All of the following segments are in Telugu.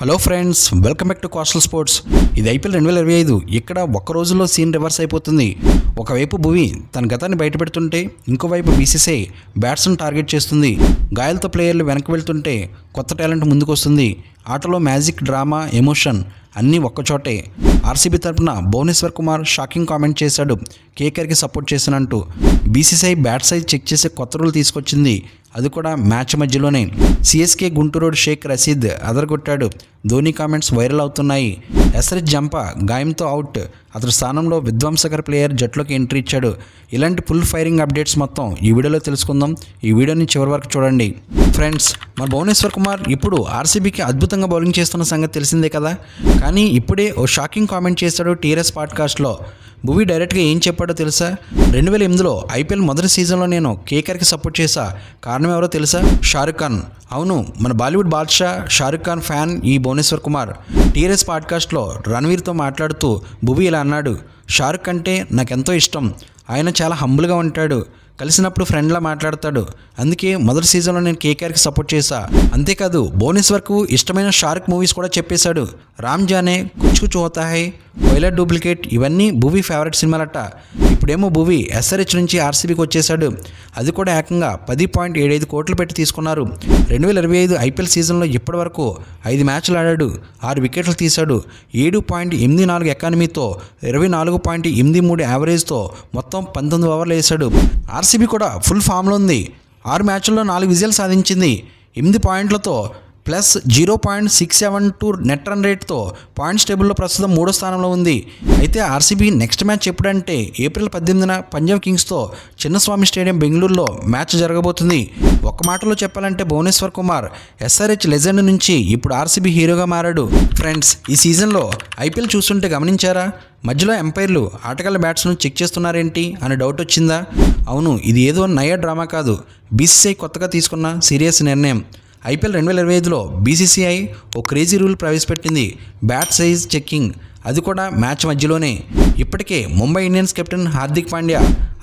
Hello friends, welcome back to coastal sports. ఇది ఐపీఎల్ 2025. ఇక్కడ ఒక్క రోజులో సీన్ రివర్స్ అయిపోతుంది. ఒకవైపు భువి తన గతాన్ని బయటపెడుతుంటే ఇంకోవైపు బీసీసీఐ బ్యాట్స్ను టార్గెట్ చేస్తుంది. గాయాలతో ప్లేయర్లు వెనక్కి వెళ్తుంటే కొత్త టాలెంట్ ముందుకు వస్తుంది. ఆటలో మ్యాజిక్, డ్రామా, ఎమోషన్ అన్నీ ఒక్కచోటే. ఆర్సీబీ తరపున భువనేశ్వర్ కుమార్ షాకింగ్ కామెంట్ చేశాడు. కేకేఆర్కి సపోర్ట్ చేసినంటూ. బీసీసీఐ బ్యాట్ సైజ్ చెక్ చేసే కొత్త రూల్ తీసుకొచ్చింది, అది కూడా మ్యాచ్ మధ్యలోనే. సిఎస్కే గుంటూరు షేక్ రషీద్ అదరగొట్టాడు. ధోని కామెంట్స్ వైరల్ అవుతున్నాయి. ఎస్ఆర్హెచ్ జంప గాయంతో అవుట్, అతని స్థానంలో విధ్వంసకర ప్లేయర్ జట్లోకి ఎంట్రీ ఇచ్చాడు. ఇలాంటి ఫుల్ ఫైరింగ్ అప్డేట్స్ మొత్తం ఈ వీడియోలో తెలుసుకుందాం. ఈ వీడియోని చివరి వరకు చూడండి. ఫ్రెండ్స్, మన భువనేశ్వర్ కుమార్ ఇప్పుడు ఆర్సీబీకి అద్భుతంగా బౌలింగ్ చేస్తున్న సంగతి తెలిసిందే కదా. కానీ ఇప్పుడే ఓ షాకింగ్ కామెంట్ చేశాడు టీఆర్ఎస్ పాడ్కాస్ట్లో. భువి డైరెక్ట్గా ఏం చెప్పాడో తెలుసా? 2008లో ఐపీఎల్ మొదటి సీజన్లో నేను కేకేఆర్కి సపోర్ట్ చేశా. కారణం ఎవరో తెలుసా? షారుఖ్ ఖాన్. అవును, మన బాలీవుడ్ బాద్షా షారుఖ్ ఖాన్ ఫ్యాన్ ఈ భువనేశ్వర్ కుమార్. టీఆర్ఎస్ పాడ్కాస్ట్లో రణవీర్తో మాట్లాడుతూ భువి ఇలా అన్నాడు: షారుఖ్ అంటే నాకెంతో ఇష్టం. ఆయన చాలా హంబుల్గా ఉంటాడు, కలిసినప్పుడు ఫ్రెండ్లా మాట్లాడతాడు. అందుకే మొదటి సీజన్లో నేను కేకేఆర్కి సపోర్ట్ చేశా. అంతేకాదు, భువనేశ్వర్కు ఇష్టమైన షారుఖ్ మూవీస్ కూడా చెప్పేశాడు. రామ్ జానే, కుచ్ కుచ్ హోతా హై, వైలెట్ డూప్లికేట్ ఇవన్నీ భువి ఫేవరెట్ సినిమాలట. ఇప్పుడేమో భువి ఎస్ఆర్హెచ్ నుంచి ఆర్సీబీకి వచ్చేశాడు. అది కూడా ఏకంగా 10.75 కోట్లు పెట్టి తీసుకున్నారు. 2025 ఐపీఎల్ సీజన్లో ఇప్పటి వరకు 5 మ్యాచ్లు ఆడాడు, 6 వికెట్లు తీశాడు. 7.84 ఎకానమీతో 24.83 యావరేజ్తో మొత్తం 19 ఓవర్లు వేశాడు. ఆర్సీబీ కూడా ఫుల్ ఫామ్లో ఉంది. 6 మ్యాచ్ల్లో 4 విజయాలు సాధించింది. 8 పాయింట్లతో ప్లస్ 0.672 నెట్ రన్ రేట్తో పాయింట్స్ టేబుల్లో ప్రస్తుతం 3వ స్థానంలో ఉంది. అయితే ఆర్సీబీ నెక్స్ట్ మ్యాచ్ ఎప్పుడంటే ఏప్రిల్ 18న పంజాబ్ కింగ్స్తో చిన్నస్వామి స్టేడియం బెంగళూరులో మ్యాచ్ జరగబోతుంది. ఒక్క మాటలో చెప్పాలంటే భువనేశ్వర్ కుమార్ ఎస్ఆర్హెచ్ లెజెండ్ నుంచి ఇప్పుడు ఆర్సీబీ హీరోగా మారాడు. ఫ్రెండ్స్, ఈ సీజన్లో ఐపీఎల్ చూస్తుంటే గమనించారా? మధ్యలో ఎంపైర్లు ఆటగాళ్ళ బ్యాట్స్ను చెక్ చేస్తున్నారేంటి అని డౌట్ వచ్చిందా? అవును, ఇది ఏదో నయ డ్రామా కాదు. బీసీసీఐ కొత్తగా తీసుకున్న సీరియస్ నిర్ణయం. ఐపీఎల్ 2025లో బీసీసీఐ ఓ క్రేజీ రూల్ ప్రవేశపెట్టింది: బ్యాట్ సైజ్ చెక్కింగ్, అది కూడా మ్యాచ్ మధ్యలోనే. ఇప్పటికే Mumbai Indians captain Hardik Pandya,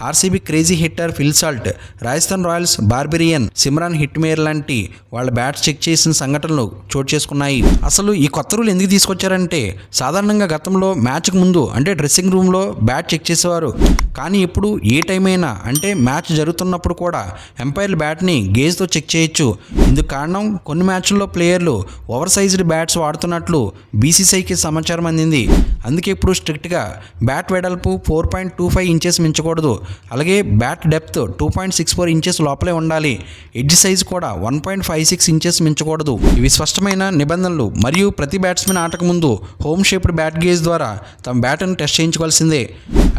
RCB crazy hitter Phil Salt, Rajasthan Royals barbarian Shimron Hetmyer లాంటి వాళ్ళ బ్యాట్స్ చెక్ చేసిన సంఘటనలు చోటు చేసుకున్నాయి. అసలు ఈ కొత్త రూల్ ఎందుకు తీసుకొచ్చారంటే, సాధారణంగా గతంలో మ్యాచ్కు ముందు అంటే డ్రెస్సింగ్ రూమ్లో బ్యాట్ చెక్ చేసేవారు. కానీ ఇప్పుడు ఏ టైం అయినా అంటే మ్యాచ్ జరుగుతున్నప్పుడు కూడా ఎంపైర్లు బ్యాట్ని గేజ్తో చెక్ చేయొచ్చు. ఇందుకు కారణం కొన్ని మ్యాచ్ల్లో ప్లేయర్లు ఓవర్ సైజ్డ్ బ్యాట్స్ వాడుతున్నట్లు బీసీసీఐకి సమాచారం అందింది. అందుకే ఇప్పుడు స్ట్రిక్ట్గా బ్యాట్ వెడల్పు 4.25 ఇంచెస్ మించకూడదు. అలాగే బ్యాట్ డెప్త్ 2.64 ఇంచెస్ లోపలే ఉండాలి. ఎడ్జ్ సైజ్ కూడా 1.56 ఇంచెస్ మించకూడదు. ఇవి స్పష్టమైన నిబంధనలు. మరియు ప్రతి బ్యాట్స్మెన్ ఆటకు ముందు హోమ్ షేప్డ్ బ్యాట్ గేజ్ ద్వారా తమ బ్యాట్ను టెస్ట్ చేయించుకోవాల్సిందే.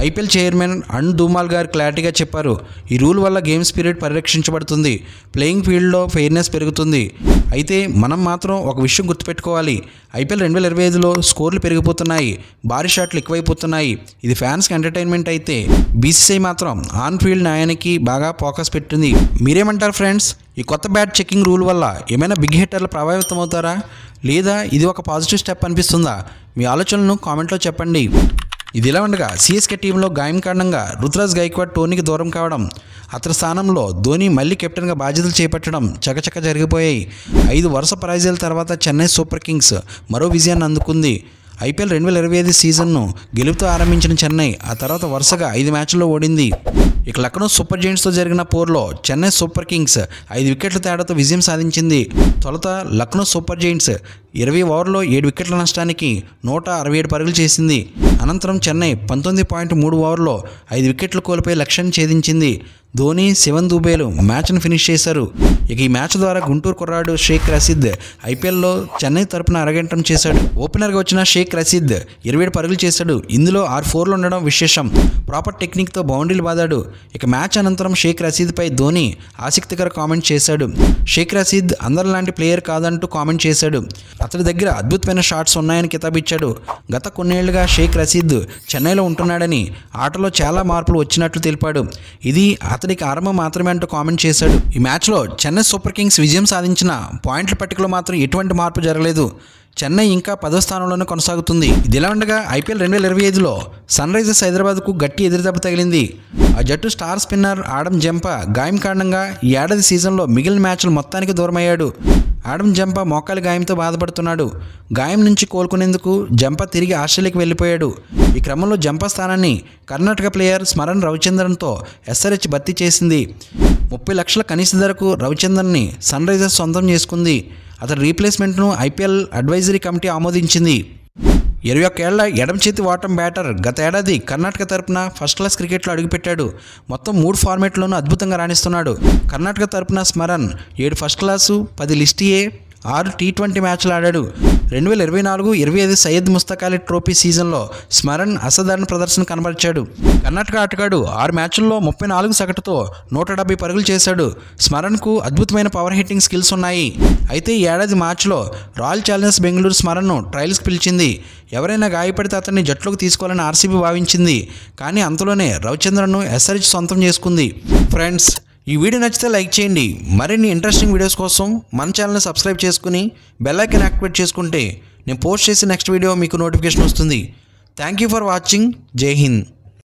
ఐపీఎల్ చైర్మన్ అరుణ్ ధూమాల్ గారు క్లారిటీగా చెప్పారు: ఈ రూల్ వల్ల గేమ్ స్పిరిట్ పరిరక్షించబడుతుంది, ప్లేయింగ్ ఫీల్డ్లో ఫెయిర్నెస్ పెరుగుతుంది. అయితే మనం మాత్రం ఒక విషయం గుర్తుపెట్టుకోవాలి: ఐపీఎల్ 2025లో స్కోర్లు పెరిగిపోతున్నాయి, భారీ షాట్లు ఎక్కువైపోతున్నాయి. ఇది ఫ్యాన్స్కి ఎంటర్టైన్మెంట్ అయితే బీసీసీఐ మాత్రం ఆన్ ఫీల్డ్ న్యాయానికి బాగా ఫోకస్ పెట్టింది. మీరేమంటారు ఫ్రెండ్స్? ఈ కొత్త బ్యాట్ చెకింగ్ రూల్ వల్ల ఏమైనా బిగ్ హిట్టర్లు ప్రభావితం అవుతారా, లేదా ఇది ఒక పాజిటివ్ స్టెప్ అనిపిస్తుందా? మీ ఆలోచనలను కామెంట్లో చెప్పండి. ఇది ఇలా ఉండగా, సిఎస్కే టీంలో గాయం కారణంగా రుతురాజ్ గైక్వాడ్ టోనీకి దూరం కావడం, అతని స్థానంలో ధోని మళ్ళీ కెప్టెన్గా బాధ్యతలు చేపట్టడం చకచక జరిగిపోయాయి. 5 వరుస పరాజయాల తర్వాత చెన్నై సూపర్ కింగ్స్ మరో విజయాన్ని అందుకుంది. ఐపీఎల్ 2025 సీజన్ను గెలుపుతో ఆరంభించిన చెన్నై ఆ తర్వాత వరుసగా 5 మ్యాచ్ల్లో ఓడింది. ఇక లక్నో సూపర్ జెయింట్స్తో జరిగిన పోర్లో చెన్నై సూపర్ కింగ్స్ 5 వికెట్ల తేడాతో విజయం సాధించింది. తొలుత లక్నో సూపర్ జెయింట్స్ 20 ఓవర్లో 7 వికెట్ల నష్టానికి 167 పరుగులు చేసింది. అనంతరం చెన్నై 19.3 ఓవర్లో 5 వికెట్లు కోల్పోయి లక్ష్యాన్ని ఛేదించింది. ధోని, శివన్ దుబేలు మ్యాచ్ను ఫినిష్ చేశారు. ఇక ఈ మ్యాచ్ ద్వారా గుంటూరు కుర్రాడు షేక్ రషీద్ ఐపీఎల్లో చెన్నై తరపున అరగంటం చేశాడు. ఓపెనర్గా వచ్చిన షేక్ రషీద్ 27 పరుగులు చేశాడు. ఇందులో 6 4లు ఉండడం విశేషం. ప్రాపర్ టెక్నిక్తో బౌండరీలు బాదాడు. ఇక మ్యాచ్ అనంతరం షేక్ రషీద్పై ధోని ఆసక్తికర కామెంట్ చేశాడు. షేక్ రషీద్ అందరిలాంటి ప్లేయర్ కాదంటూ కామెంట్ చేశాడు. అతడి దగ్గర అద్భుతమైన షాట్స్ ఉన్నాయని కితాబిచ్చాడు. గత కొన్నేళ్లుగా షేక్ రషీద్ చెన్నైలో ఉంటున్నాడని, ఆటలో చాలా మార్పులు వచ్చినట్లు తెలిపాడు. ఇది అతడికి ఆరంభం మాత్రమే అంటూ కామెంట్ చేశాడు. ఈ మ్యాచ్లో చెన్నై సూపర్ కింగ్స్ విజయం సాధించిన పాయింట్ల పట్టికలో మాత్రం ఎటువంటి మార్పు జరగలేదు. చెన్నై ఇంకా 10వ స్థానంలోనే కొనసాగుతుంది. ఇదిలా ఉండగా ఐపీఎల్ 2025లో సన్ రైజర్స్ హైదరాబాద్కు గట్టి ఎదురుదెబ్బ తగిలింది. ఆ జట్టు స్టార్ స్పిన్నర్ ఆడమ్ జంప గాయం కారణంగా ఈ ఏడాది సీజన్లో మిగిలిన మ్యాచ్లు మొత్తానికి దూరమయ్యాడు. ఆడమ్ జంపా మోకాలి గాయంతో బాధపడుతున్నాడు. గాయం నుంచి కోలుకునేందుకు జంపా తిరిగి ఆస్ట్రేలియాకి వెళ్ళిపోయాడు. ఈ క్రమంలో జంపా స్థానాన్ని కర్ణాటక ప్లేయర్ స్మరణ్ రవిచంద్రన్తో SRH భర్తీ చేసింది. 30 లక్షల కనీస ధరకు రవిచంద్రన్ని సన్ రైజర్స్ సొంతం చేసుకుంది. అతని రీప్లేస్మెంట్ను IPL అడ్వైజరీ కమిటీ ఆమోదించింది. 21 ఏళ్ల ఎడమ చేతి వాటం బ్యాటర్ గత ఏడాది కర్ణాటక తరపున ఫస్ట్ క్లాస్ క్రికెట్లో అడుగుపెట్టాడు. మొత్తం 3 ఫార్మాట్లోనూ అద్భుతంగా రాణిస్తున్నాడు. కర్ణాటక తరపున స్మరణ్ 7 ఫస్ట్ క్లాసు, 10 లిస్ట్ ఏ, 6 T20 మ్యాచ్లు ఆడాడు. 2024-25 సయ్యద్ ముస్తక్ అలీ ట్రోఫీ సీజన్లో స్మరణ్ అసాధారణ ప్రదర్శన కనబరిచాడు. కర్ణాటక ఆటగాడు 6 మ్యాచ్ల్లో 34 సగటుతో 170 పరుగులు చేశాడు. స్మరణ్కు అద్భుతమైన పవర్ హిట్టింగ్ స్కిల్స్ ఉన్నాయి. అయితే ఈ ఏడాది మార్చిలో రాయల్ ఛాలెంజర్స్ బెంగళూరు స్మరణ్ను ట్రయల్స్కి పిలిచింది. ఎవరైనా గాయపడితే అతన్ని జట్టులోకి తీసుకోవాలని RCB భావించింది. కానీ అంతలోనే రవిచంద్రన్ను SRH సొంతం చేసుకుంది. ఫ్రెండ్స్, ఈ వీడియో నచ్చితే లైక్ చేయండి. మరిన్ని ఇంట్రెస్టింగ్ వీడియోస్ కోసం మన ఛానల్ని సబ్స్క్రైబ్ చేసుకుని బెల్ ఐకాన్ యాక్టివేట్ చేసుకుంటే నేను పోస్ట్ చేసే నెక్స్ట్ వీడియో మీకు నోటిఫికేషన్ వస్తుంది. Thank you for watching. జై హింద్.